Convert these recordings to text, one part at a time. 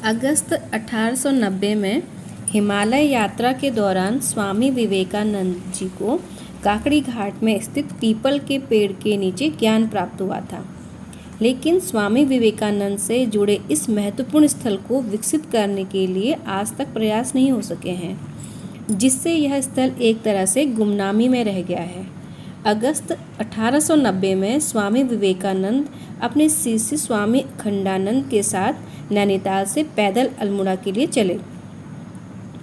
अगस्त 1890 में हिमालय यात्रा के दौरान स्वामी विवेकानंद जी को काकड़ी घाट में स्थित पीपल के पेड़ के नीचे ज्ञान प्राप्त हुआ था। लेकिन स्वामी विवेकानंद से जुड़े इस महत्वपूर्ण स्थल को विकसित करने के लिए आज तक प्रयास नहीं हो सके हैं, जिससे यह स्थल एक तरह से गुमनामी में रह गया है। अगस्त 1890 में स्वामी विवेकानंद अपने शिष्य स्वामी अखंडानंद के साथ नैनीताल से पैदल अल्मोड़ा के लिए चले।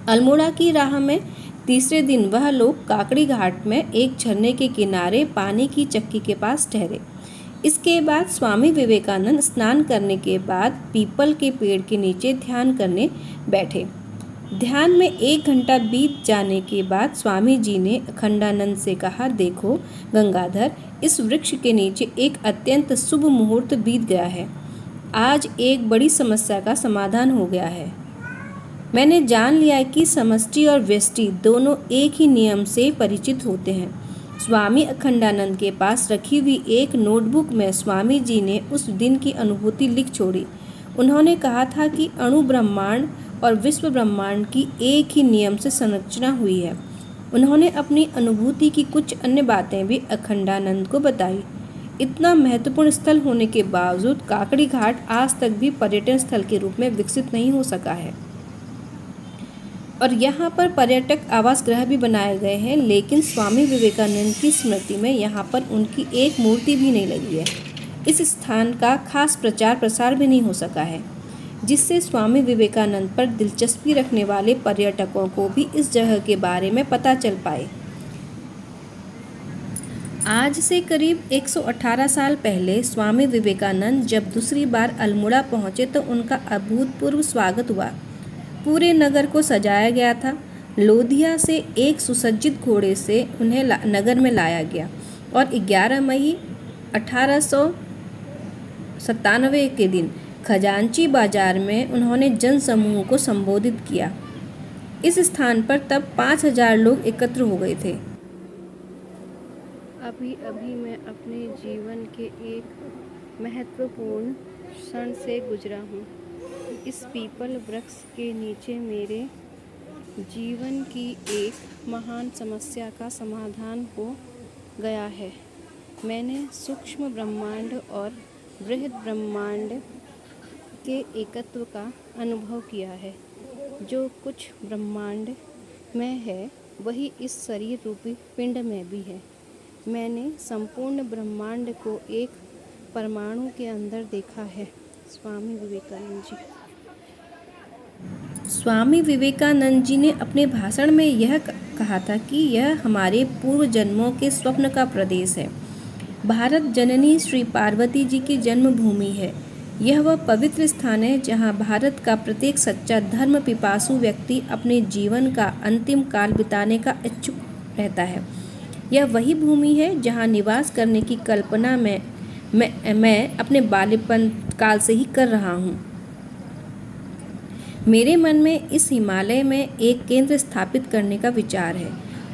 अल्मोड़ा की राह में तीसरे दिन वह लोग काकड़ी घाट में एक झरने के किनारे पानी की चक्की के पास ठहरे। इसके बाद स्वामी विवेकानंद स्नान करने के बाद पीपल के पेड़ के नीचे ध्यान करने बैठे। ध्यान में 1 घंटा बीत जाने के बाद स्वामी जी ने अखंडानंद से कहा, देखो गंगाधर, इस वृक्ष के नीचे एक अत्यंत शुभ मुहूर्त बीत गया है। आज एक बड़ी समस्या का समाधान हो गया है। मैंने जान लिया कि समष्टि और व्यष्टि दोनों एक ही नियम से परिचित होते हैं। स्वामी अखंडानंद के पास रखी हुई एक नोटबुक में स्वामी जी ने उस दिन की अनुभूति लिख छोड़ी। उन्होंने कहा था कि अणु ब्रह्मांड और विश्व ब्रह्मांड की एक ही नियम से संरचना हुई है। उन्होंने अपनी अनुभूति की कुछ अन्य बातें भी अखंडानंद को बताई। इतना महत्वपूर्ण स्थल होने के बावजूद काकड़ी घाट आज तक भी पर्यटन स्थल के रूप में विकसित नहीं हो सका है और यहाँ पर पर्यटक आवास गृह भी बनाए गए हैं, लेकिन स्वामी विवेकानंद की स्मृति में यहाँ पर उनकी एक मूर्ति भी नहीं लगी है। इस स्थान का खास प्रचार प्रसार भी नहीं हो सका है, जिससे स्वामी विवेकानंद पर दिलचस्पी रखने वाले पर्यटकों को भी इस जगह के बारे में पता चल पाए। आज से करीब 118 साल पहले स्वामी विवेकानंद जब दूसरी बार अल्मोड़ा पहुँचे तो उनका अभूतपूर्व स्वागत हुआ। पूरे नगर को सजाया गया था। लोधिया से एक सुसज्जित घोड़े से उन्हें नगर में लाया गया और 11 मई 1897 के दिन खजांची बाजार में उन्होंने जनसमूह को संबोधित किया। इस स्थान पर तब 5000 लोग एकत्र हो गए थे। अभी अभी मैं अपने जीवन के एक महत्वपूर्ण क्षण से गुजरा हूँ। इस पीपल वृक्ष के नीचे मेरे जीवन की एक महान समस्या का समाधान हो गया है। मैंने सूक्ष्म ब्रह्मांड और बृहद ब्रह्मांड के एकत्व का अनुभव किया है। जो कुछ ब्रह्मांड में है वही इस शरीर रूपी पिंड में भी है। मैंने संपूर्ण ब्रह्मांड को एक परमाणु के अंदर देखा है। स्वामी विवेकानंद जी। स्वामी विवेकानंद जी ने अपने भाषण में यह कहा था कि यह हमारे पूर्व जन्मों के स्वप्न का प्रदेश है। भारत जननी श्री पार्वती जी की जन्मभूमि है। यह वह पवित्र स्थान है जहां भारत का प्रत्येक सच्चा धर्म पिपासु व्यक्ति अपने जीवन का अंतिम काल बिताने का इच्छुक रहता है। यह वही भूमि है जहां निवास करने की कल्पना मैं अपने बाल्यपन काल से ही कर रहा हूँ। मेरे मन में इस हिमालय में एक केंद्र स्थापित करने का विचार है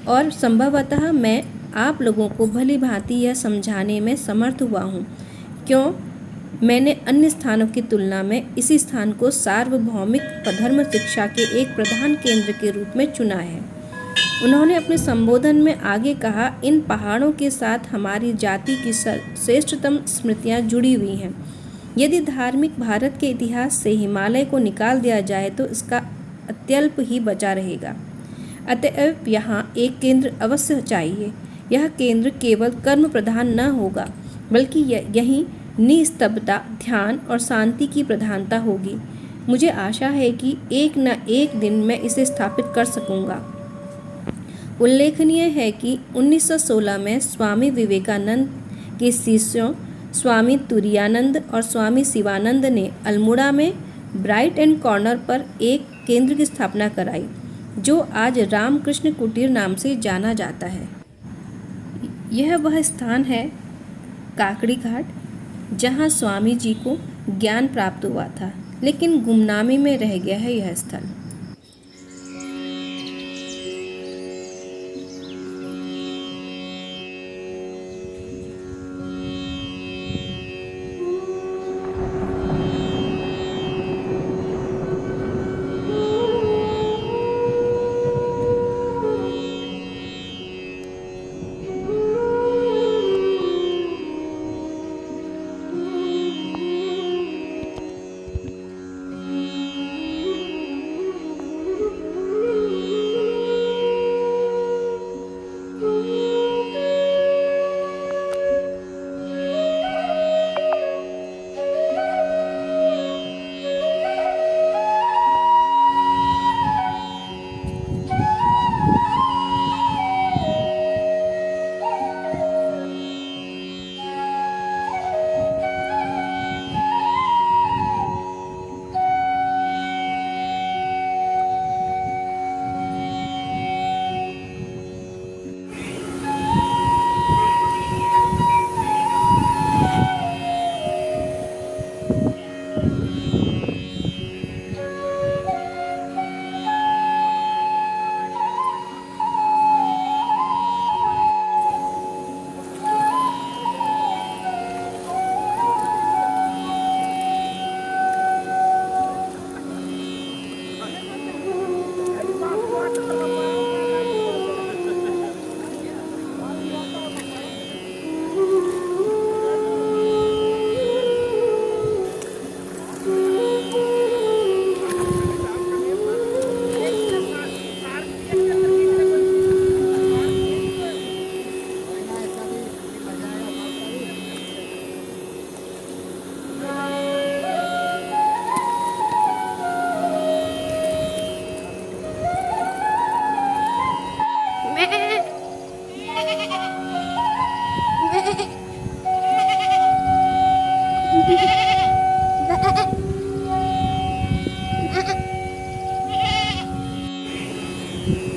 और संभवतः मैं आप लोगों को भली भांति यह समझाने में समर्थ हुआ हूँ क्यों मैंने अन्य स्थानों की तुलना में इसी स्थान को सार्वभौमिक धर्म शिक्षा के एक प्रधान केंद्र के रूप में चुना है। उन्होंने अपने संबोधन में आगे कहा, इन पहाड़ों के साथ हमारी जाति की श्रेष्ठतम स्मृतियाँ जुड़ी हुई हैं। यदि धार्मिक भारत के इतिहास से हिमालय को निकाल दिया जाए तो इसका अत्यल्प ही बचा रहेगा। अतएव यहाँ एक केंद्र अवश्य चाहिए। यह केंद्र केवल कर्म प्रधान न होगा बल्कि यही निस्तब्धता, ध्यान और शांति की प्रधानता होगी। मुझे आशा है कि एक न एक दिन मैं इसे स्थापित कर सकूँगा। उल्लेखनीय है कि 1916 में स्वामी विवेकानंद के शिष्यों स्वामी तुरायानंद और स्वामी शिवानंद ने अल्मोड़ा में ब्राइट एंड कॉर्नर पर एक केंद्र की स्थापना कराई, जो आज रामकृष्ण कुटीर नाम से जाना जाता है। यह वह स्थान है, काकड़ी घाट, जहाँ स्वामी जी को ज्ञान प्राप्त हुआ था, लेकिन गुमनामी में रह गया है यह स्थल। चाहिए।